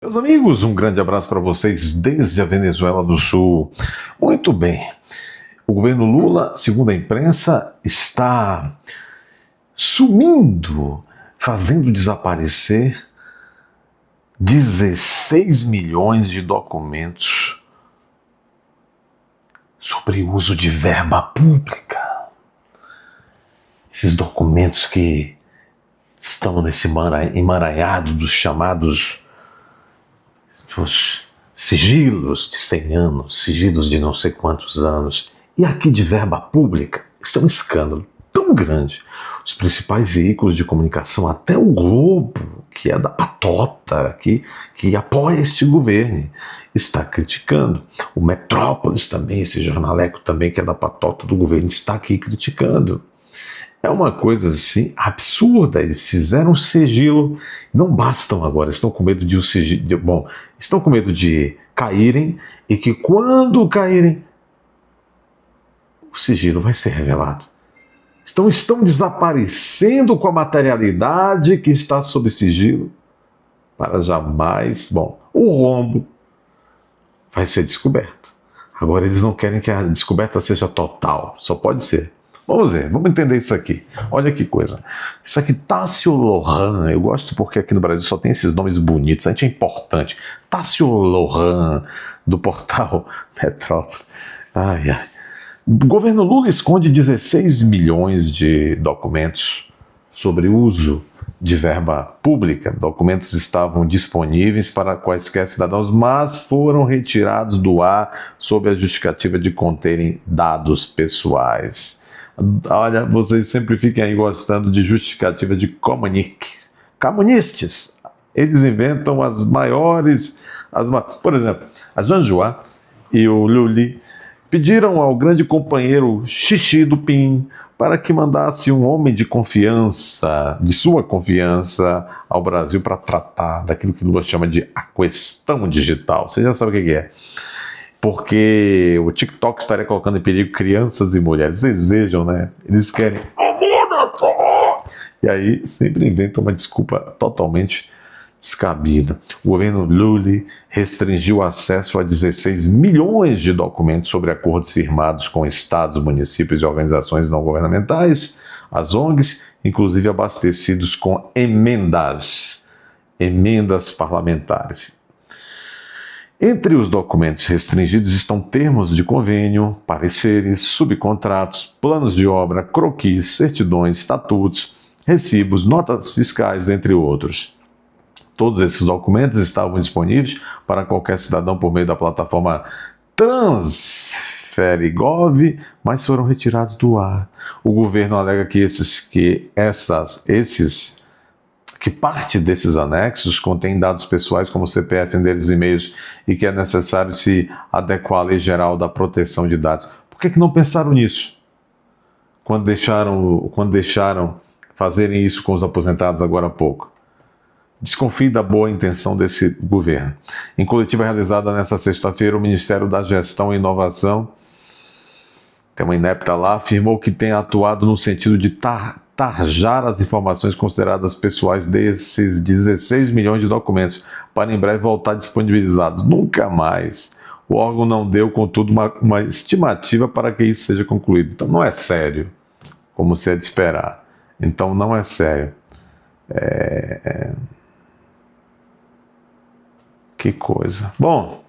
Meus amigos, um grande abraço para vocês desde a Venezuela do Sul. Muito bem, o governo Lula, segundo a imprensa, está sumindo, fazendo desaparecer 16 milhões de documentos sobre o uso de verba pública. Esses documentos que estão nesse emaranhado dos chamados sigilos de 100 anos, sigilos de não sei quantos anos, e aqui de verba pública. Isso é um escândalo tão grande. Os principais veículos de comunicação, até o Globo, que é da patota, que apoia este governo, está criticando. O Metrópolis também, esse jornaleco também, que é da patota do governo, está aqui criticando. É uma coisa assim absurda. Eles fizeram um sigilo, não bastam agora, estão com medo de um sigilo. Bom, estão com medo de caírem e que quando caírem, o sigilo vai ser revelado. Estão desaparecendo com a materialidade que está sob sigilo para jamais. Bom, o rombo vai ser descoberto. Agora eles não querem que a descoberta seja total, só pode ser. Vamos ver, vamos entender isso aqui. Olha que coisa. Isso aqui, Tássio Lohan, eu gosto porque aqui no Brasil só tem esses nomes bonitos, a gente é importante. Tássio Lohan, do portal Metrópolis. Ai, ai. O governo Lula esconde 16 milhões de documentos sobre uso de verba pública. Documentos estavam disponíveis para quaisquer cidadãos, mas foram retirados do ar sob a justificativa de conterem dados pessoais. Olha, vocês sempre fiquem aí gostando de justificativa de comunistas. Eles inventam as maiores... Por exemplo, a Janjoá e o Luli pediram ao grande companheiro Xixi do PIN para que mandasse um homem de confiança, de sua confiança, ao Brasil para tratar daquilo que Lula chama de a questão digital. Você já sabe o que é. Porque o TikTok estaria colocando em perigo crianças e mulheres. Vocês desejam, né? Eles querem... E aí sempre inventam uma desculpa totalmente descabida. O governo Lula restringiu o acesso a 16 milhões de documentos sobre acordos firmados com estados, municípios e organizações não governamentais, as ONGs, inclusive abastecidos com emendas parlamentares. Entre os documentos restringidos estão termos de convênio, pareceres, subcontratos, planos de obra, croquis, certidões, estatutos, recibos, notas fiscais, entre outros. Todos esses documentos estavam disponíveis para qualquer cidadão por meio da plataforma Transferigov, mas foram retirados do ar. O governo alega que parte desses anexos contém dados pessoais como CPF, endereços e e-mails e que é necessário se adequar à Lei Geral da Proteção de Dados. Por que não pensaram nisso? Quando deixaram fazerem isso com os aposentados agora há pouco? Desconfie da boa intenção desse governo. Em coletiva realizada nesta sexta-feira, o Ministério da Gestão e Inovação, tem uma inepta lá, afirmou que tem atuado no sentido de tarjar as informações consideradas pessoais desses 16 milhões de documentos, para em breve voltar disponibilizados. Nunca mais. O órgão não deu, contudo, uma estimativa para que isso seja concluído. Então não é sério, como se é de esperar. Então não é sério. Que coisa. Bom,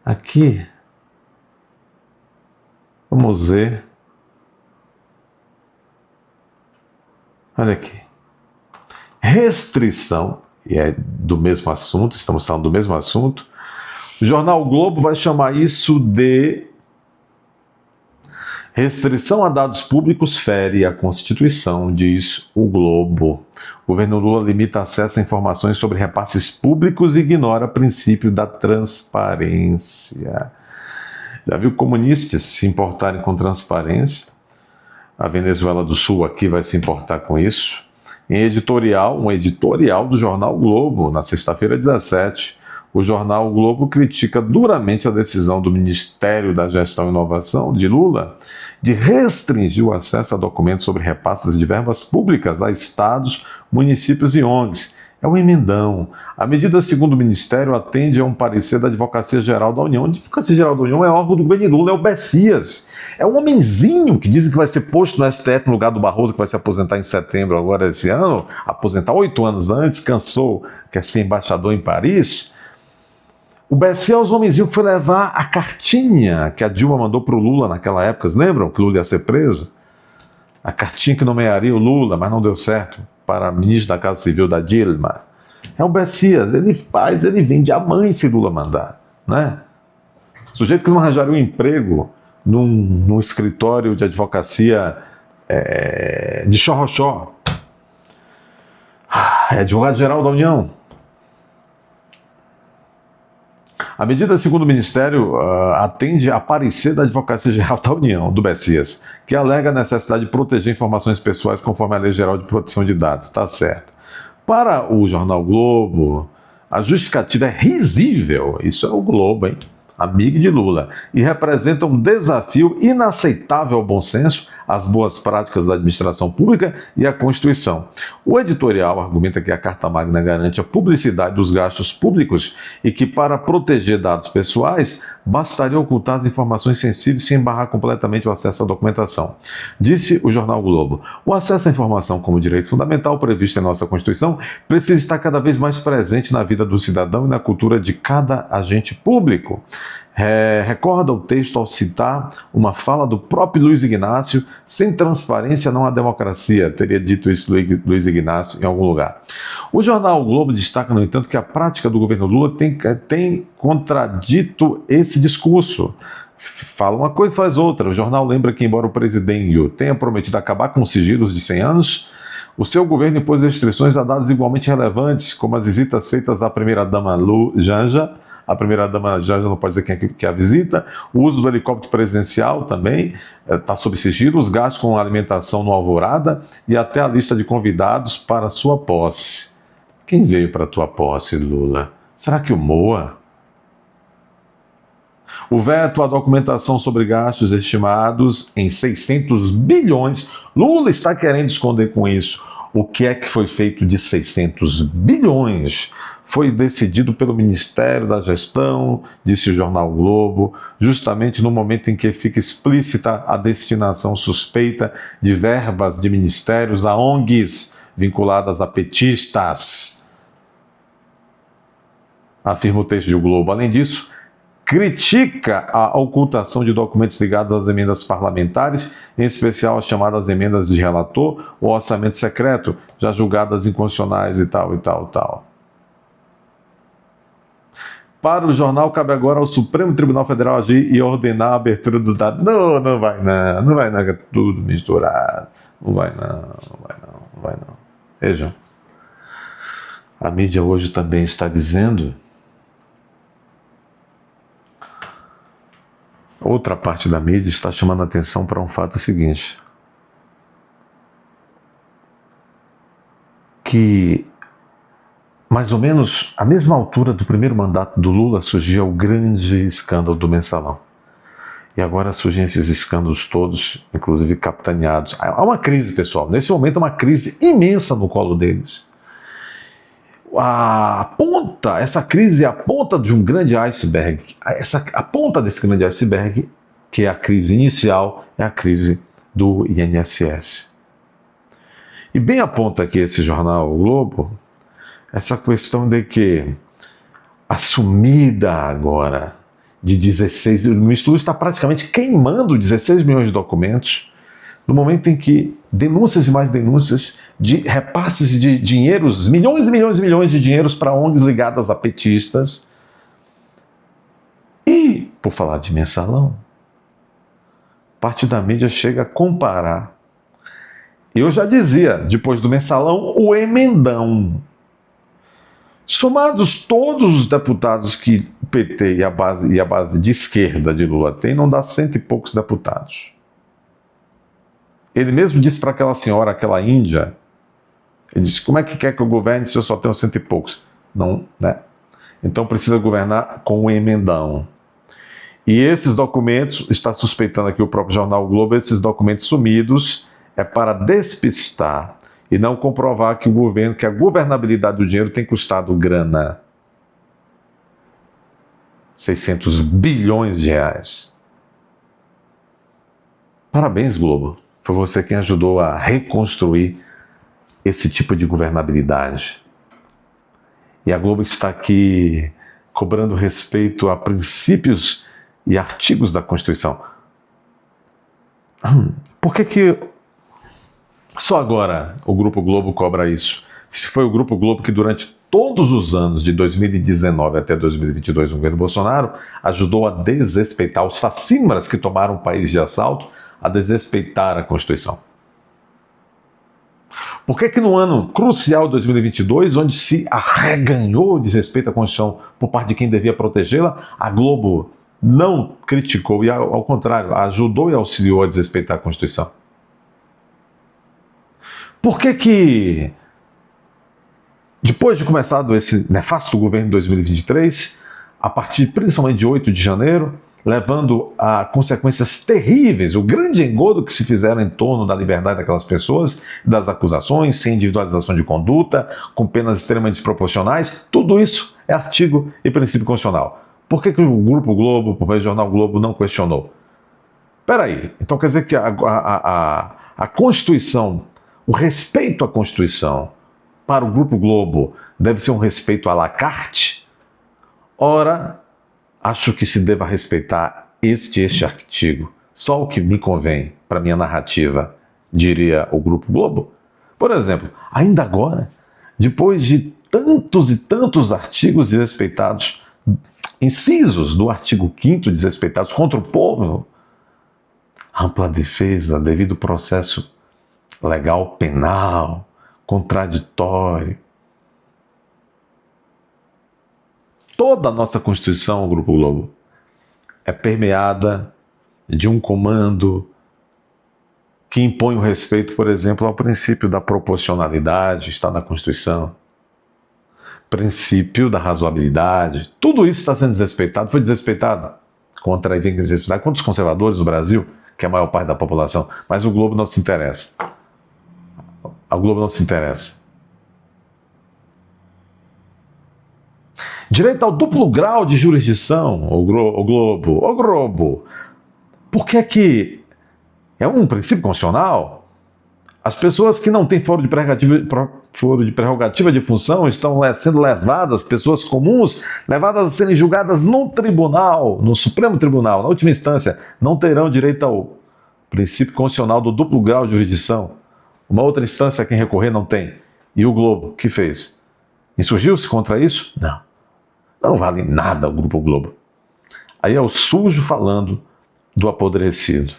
aqui, vamos ver. Olha aqui. Restrição, e é do mesmo assunto, estamos falando do mesmo assunto. O jornal o Globo vai chamar isso de restrição a dados públicos fere a Constituição, diz o Globo. O governo Lula limita acesso a informações sobre repasses públicos e ignora o princípio da transparência. Já viu comunistas se importarem com transparência? A Venezuela do Sul aqui vai se importar com isso. Em um editorial do jornal o Globo, na sexta-feira 17, o jornal o Globo critica duramente a decisão do Ministério da Gestão e Inovação, de Lula, de restringir o acesso a documentos sobre repasses de verbas públicas a estados, municípios e ONGs, É um emendão. A medida, segundo o Ministério, atende a um parecer da Advocacia Geral da União. A Advocacia Geral da União é órgão do governo Lula, é o Bessias. É um homenzinho que dizem que vai ser posto no STF no lugar do Barroso, que vai se aposentar em setembro agora esse ano, aposentar 8 anos antes, cansou, quer ser embaixador em Paris. O Bessias é os homenzinhos que foi levar a cartinha que a Dilma mandou para o Lula naquela época. Vocês lembram que o Lula ia ser preso? A cartinha que nomearia o Lula, mas não deu certo, para ministro da Casa Civil da Dilma. É o Bessias, ele vende a mãe se Lula mandar, né? Sujeito que não arranjaria um emprego num escritório de advocacia de Xorroxó. É advogado-geral da União. A medida, segundo o Ministério, atende a parecer da Advocacia Geral da União, do Bessias, que alega a necessidade de proteger informações pessoais conforme a Lei Geral de Proteção de Dados. Está certo. Para o jornal Globo, a justificativa é risível. Isso é o Globo, hein? Amigo de Lula, e representa um desafio inaceitável ao bom senso, às boas práticas da administração pública e à Constituição. O editorial argumenta que a Carta Magna garante a publicidade dos gastos públicos e que, para proteger dados pessoais, bastaria ocultar as informações sensíveis sem barrar completamente o acesso à documentação. Disse o jornal Globo: o acesso à informação como direito fundamental previsto em nossa Constituição precisa estar cada vez mais presente na vida do cidadão e na cultura de cada agente público. Recorda o texto ao citar uma fala do próprio Luiz Inácio: sem transparência não há democracia. Teria dito isso Luiz Inácio em algum lugar. O jornal o Globo destaca, no entanto, que a prática do governo Lula tem contradito esse discurso. Fala uma coisa e faz outra. O jornal lembra que, embora o presidente tenha prometido acabar com os sigilos de 100 anos, o seu governo impôs restrições a dados igualmente relevantes, como as visitas feitas à primeira-dama Janja. A primeira-dama já não pode dizer quem é que a visita. O uso do helicóptero presidencial também está sob sigilo. Os gastos com alimentação no Alvorada e até a lista de convidados para sua posse. Quem veio para a tua posse, Lula? Será que o Moa? O veto à documentação sobre gastos estimados em 600 bilhões. Lula está querendo esconder com isso o que é que foi feito de 600 bilhões. Foi decidido pelo Ministério da Gestão, disse o jornal Globo, justamente no momento em que fica explícita a destinação suspeita de verbas de ministérios a ONGs vinculadas a petistas, afirma o texto do Globo. Além disso, critica a ocultação de documentos ligados às emendas parlamentares, em especial as chamadas emendas de relator ou orçamento secreto, já julgadas inconstitucionais e tal, e tal, e tal. Para o jornal, cabe agora ao Supremo Tribunal Federal agir e ordenar a abertura dos dados. Não vai não, é tudo misturado. Não vai não. Vejam, a mídia hoje também está dizendo, outra parte da mídia está chamando a atenção para um fato seguinte, que mais ou menos à mesma altura do primeiro mandato do Lula surgia o grande escândalo do Mensalão. E agora surgem esses escândalos todos, inclusive capitaneados. Há uma crise, pessoal. Nesse momento, há uma crise imensa no colo deles. Essa crise é a ponta de um grande iceberg. A ponta desse grande iceberg, que é a crise inicial, é a crise do INSS. E bem aponta aqui esse jornal o Globo, essa questão de que a sumida agora de 16... O ministro Lula está praticamente queimando 16 milhões de documentos no momento em que denúncias e mais denúncias de repasses de dinheiros, milhões e milhões e milhões de dinheiros para ONGs ligadas a petistas. E, por falar de mensalão, parte da mídia chega a comparar. Eu já dizia, depois do mensalão, o emendão. Somados todos os deputados que o PT e a base de esquerda de Lula tem, não dá 100 e poucos deputados. Ele mesmo disse para aquela senhora, aquela índia, ele disse: como é que quer que eu governe se eu só tenho 100 e poucos? Não, né? Então precisa governar com um emendão. E esses documentos, está suspeitando aqui o próprio jornal o Globo, esses documentos sumidos é para despistar e não comprovar que o governo, que a governabilidade do dinheiro tem custado grana. 600 bilhões de reais. Parabéns, Globo. Foi você quem ajudou a reconstruir esse tipo de governabilidade. E a Globo está aqui cobrando respeito a princípios e artigos da Constituição. Por que só agora o Grupo Globo cobra isso? Se foi o Grupo Globo que durante todos os anos de 2019 até 2022 no governo Bolsonaro ajudou a desrespeitar os facínoras que tomaram o país de assalto, a desrespeitar a Constituição. Por que no ano crucial de 2022, onde se arreganhou o desrespeito à Constituição por parte de quem devia protegê-la, a Globo não criticou e, ao contrário, ajudou e auxiliou a desrespeitar a Constituição? Por que depois de começado esse nefasto governo de 2023, a partir principalmente de 8 de janeiro, levando a consequências terríveis, o grande engodo que se fizeram em torno da liberdade daquelas pessoas, das acusações, sem individualização de conduta, com penas extremamente desproporcionais, tudo isso é artigo e princípio constitucional. Por que o Grupo Globo, o Jornal Globo não questionou? Espera aí, então quer dizer que a Constituição, o respeito à Constituição para o Grupo Globo deve ser um respeito à la carte? Ora, acho que se deva respeitar este artigo. Só o que me convém para minha narrativa, diria o Grupo Globo. Por exemplo, ainda agora, depois de tantos e tantos artigos desrespeitados, incisos do artigo 5º desrespeitados contra o povo, ampla defesa, devido processo legal penal, contraditório. Toda a nossa Constituição, o Grupo Globo, é permeada de um comando que impõe o respeito, por exemplo, ao princípio da proporcionalidade, está na Constituição, princípio da razoabilidade. Tudo isso está sendo desrespeitado, foi desrespeitado. Contra a desrespeitado contra os conservadores no Brasil, que é a maior parte da população, mas o Globo não se interessa. A Globo não se interessa. Direito ao duplo grau de jurisdição, o Globo. Por que é um princípio constitucional? As pessoas que não têm foro de prerrogativa de função estão sendo levadas, pessoas comuns, levadas a serem julgadas no tribunal, no Supremo Tribunal, na última instância, não terão direito ao princípio constitucional do duplo grau de jurisdição. Uma outra instância a quem recorrer não tem. E o Globo, que fez? Insurgiu-se contra isso? Não. Não vale nada o Grupo Globo. Aí é o sujo falando do apodrecido.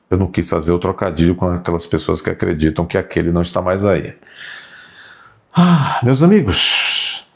Eu não quis fazer o trocadilho com aquelas pessoas que acreditam que aquele não está mais aí. Meus amigos,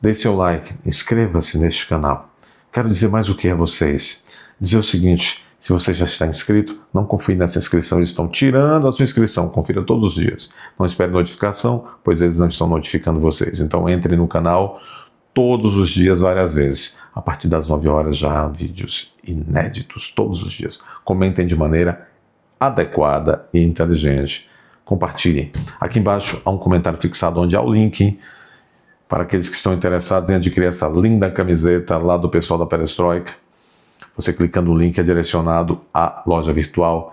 deixe seu like, inscreva-se neste canal. Quero dizer mais o que a vocês. Dizer o seguinte: se você já está inscrito, não confie nessa inscrição, eles estão tirando a sua inscrição, confira todos os dias. Não espere notificação, pois eles não estão notificando vocês. Então entre no canal todos os dias, várias vezes. A partir das 9 horas já há vídeos inéditos, todos os dias. Comentem de maneira adequada e inteligente. Compartilhem. Aqui embaixo há um comentário fixado onde há o link para aqueles que estão interessados em adquirir essa linda camiseta lá do pessoal da Perestroika. Você clicando no link é direcionado à loja virtual.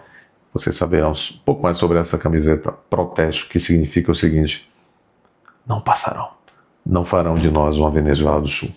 Vocês saberão um pouco mais sobre essa camiseta protesto, que significa o seguinte: não passarão. Não farão de nós uma Venezuela do Sul.